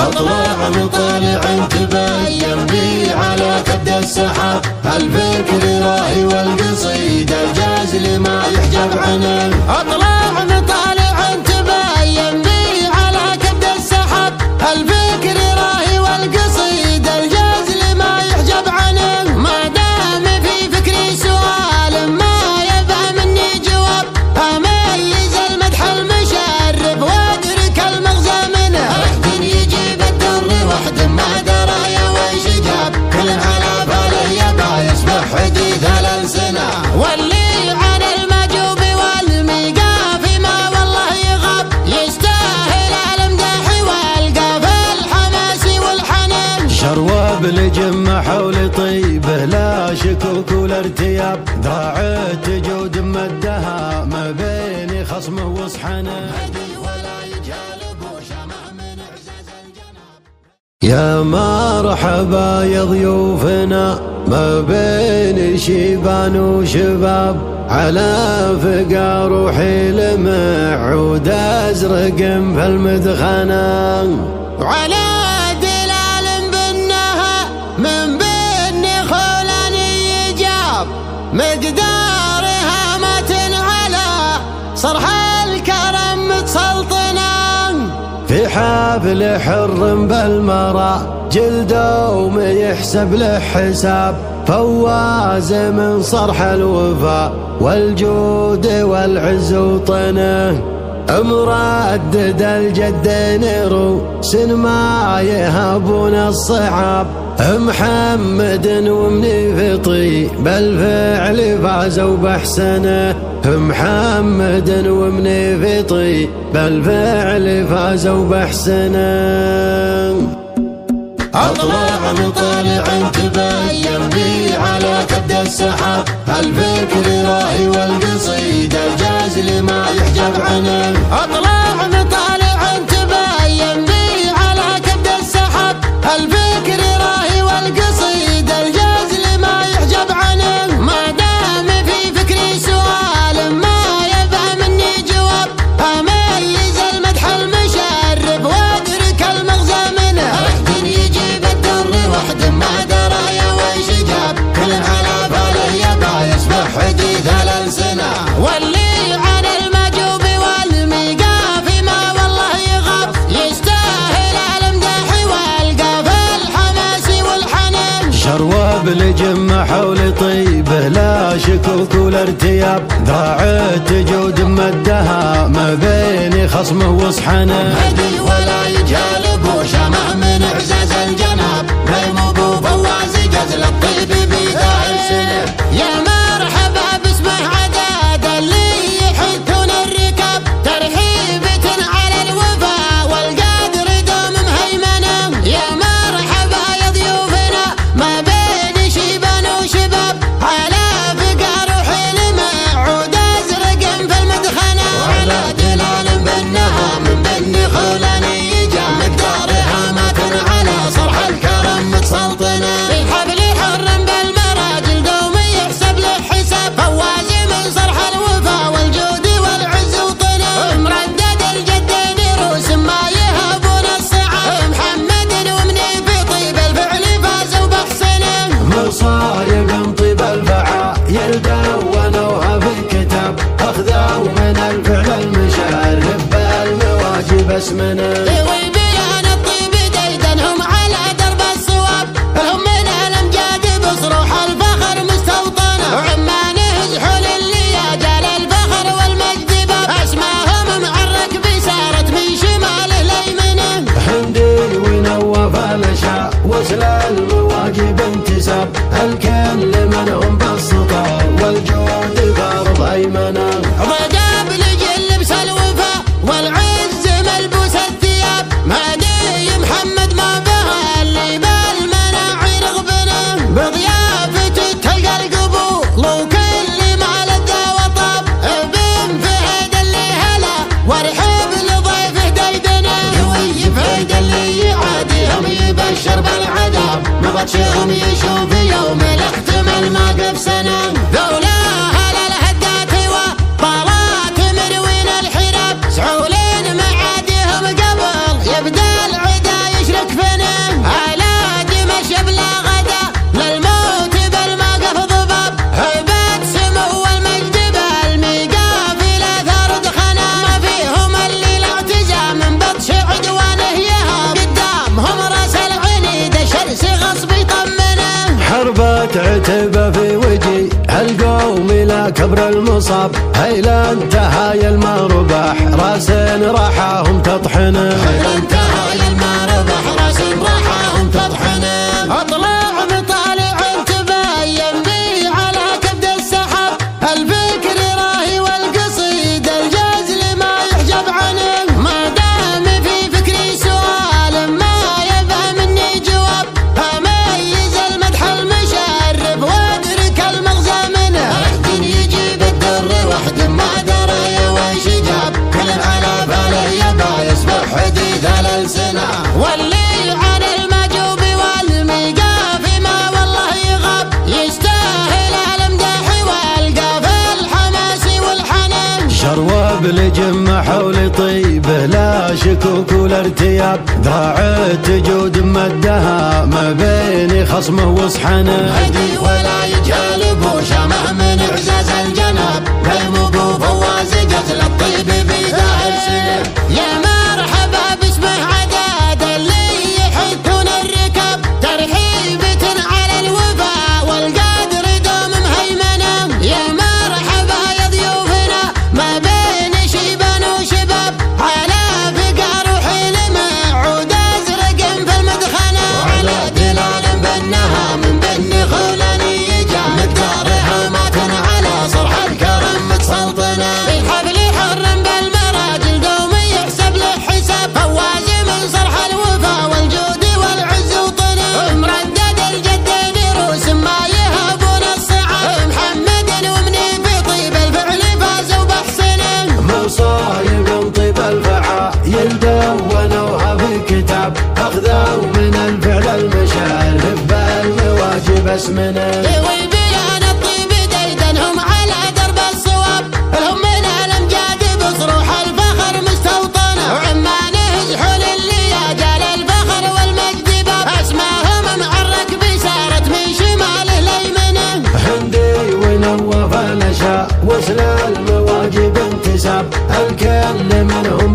اطلع من طالع تبين بي على كبد السحاب، الفكر راهي والقصيدة الجازل ما يحجب عنه. اطلع من طالع تبين بي على كبد السحاب، الفكر راهي والقصيدة الجازل ما يحجب عنه. ما دام في فكري سؤال ما يبى مني جواب، اميز المدح المشرف وادرك المغزى منه. وحد يجيب الدر وحد ما درى يا ويش جاب، كل على باله يبى يسمع حديث الألسنة. واللي عن المجوب والميقاف ما والله يغاب، يستاهل المدح والقاف الحماس والحنان. شرواب لجمة حول طيبه لا شكوك ولا ارتياب، ضاعت جود مدها ما بين خصمه وصحنه. يا مرحبا يا ضيوفنا ما بين شيبان وشباب، على فقار وحيل معود ازرق في المدخنه، وعلى دلال بالنها من بين خولاني يجاب، مقدارها متن على صرح الكرم متسلطنا. في حافل حر بالمرى جلده يحسب له حساب، فواز من صرح الوفا والجود والعز وطنه. مردد الجد نروس ما يهابون الصعاب، محمد ومني في طيب الفعل فازوا بحسنه. محمد ومني في طيب الفعل فازوا بحسنه. اطلع من طالع تبين بي على كبد السحاب، الفكر راهي والقصيدة الجازل ما يحجب عنه. اطلع من طالع تبين بي على كبد السحاب، الفكر راهي والقصيدة الجازل ما يحجب عنه. ما دام في فكري سؤال ما يبى مني جواب، اميز المدح المشرف وادرك المغزى منه. وحد يجيب الدر وحد ما درى يا ويش جاب، كل على باله يبى يسمع حديث الألسنة. واللي عن المجوب والميقاف ما والله يغاب، يستاهل المدح والقاف الحماس والحنان. شرواب لجمة حول طيبه لا شكوك ولا ارتياب، ضاعت جود مدها ما بين خصمه وصحنه. هدي ولا يجالب وشمع من اعزاز الجناب، بيمو ابو فواز جزل الطيب بذا السنه. يا مرحبا باسمه عداد اللي يحثون الركاب، ترحيبة على الوفا والقدر دوم مهيمنة. يا مرحبا يا ضيوفنا ما بين شيبان وشباب، على فقار وحلم عود ازرق في المدخنة. وعلى دلال بالنها من بني خولاني يجا، مقدارها متن على صرح الكرم متسلطنه. في حبل حر بالمراجل دوم يحسب له حساب، فواز من صرح الوفا والجود والعز وطنه. مردد الجد نروس ما يهابون الصعاب، محمد ومني في طيب الفعل فازوا بحسنه. مصايب طيب الفعايل دونوها في الكتاب، اخذوا من الفعل المشرف بالمواجب اسمنا. وبيان الطيب ديدنهم على درب الصواب، هم من الامجاد بصروح الفخر مستوطنه. وعمان يزحوا للياجال الفخر والمجد باب، اسماهم معرك بسارت من شماله ليمنه. حمدي ونواف الاشياء وصل المواجب انتساب، الكل منهم بالسطار والجود فرض ايمنه. ضجاب لجل لبس الوفا والعز ملبوس الثياب، مهدي محمد ما بها اللي بالمناعي رغبنا. بضيافته تلقى القبول وكل ما لذى وطاب، ابن فهد اللي هلا وارحب لضيفه ديدنا. يوي فهد اللي يعاديهم يبشر بالعذاب، مبطشهم يشوف يوم الاحتمال ما قف سنه. ذولا هلا الهدات وطلات مروين الحراب، سعولين معاديهم قبل يبدا العدا يشرب كبر المصاب. هيلا انتهى ما ربح راس راحهم تطحنه. هيلا انتهى ما ربح راس راحهم تطحنه. اطلع مطالع تبين بي على كبد السحاب. الفكر راهي والقصيد الجزل ما يحجب عنه. ما دام في فكري سؤال ما يبقى مني جواب. اميز المدح المشرف وادرك المغزى منه. واحد يجيب الدر واحد ما درى وش جاب. كل على باله يبا يسبح حديث الالسنه. واللي عن المجوب والميقاف ما والله يغاب. يستاهل المدح والقاف الحماس والحنان. شروب لجمع حول طيبه لا شكوك ولا ارتياب. ذراع تجود مدها ما بين خصمه وصحنه. هدي ولا يجهل بوشامه من اعزاز الجناب. قيم ابو فواز جزل الطيب بذا السنه. يا مرحبا باسمه عداد اللي يحثون الركاب. ترحيبة على الوفاء والقدر دوم مهيمنه. يا مرحبا يا ضيوفنا ما بين شيبان وشباب. على فقار وحلم عود ازرق في المدخنه. وعلى دلال بنها من بن خولاني يجا. مقدارها ما كان على صرح الكرم متسلطنه. الحفل حرم بالمراجل دوم يحسب له حساب. فواز من صرح الوفا والجود والعز وطنه. مردد الجد دروس ما يهابون الصعاب. محمد ومني في طيب الفعل فازوا بحسنه. مصايب طيب الفعايل دونوها في كتاب. اخذوا من الفعل المشارف بالواجب اسمنه. وبيان الطيب ديدنهم على درب الصواب. لهم من الامجاد بصروح الفخر مستوطنه. وعمانه زحول اللياجال الفخر والمجد باب. اسماهم معرك بسارة من شماله ليمنه. هندي ونوف الاشياء وصل المواجب انتساب. الكل منه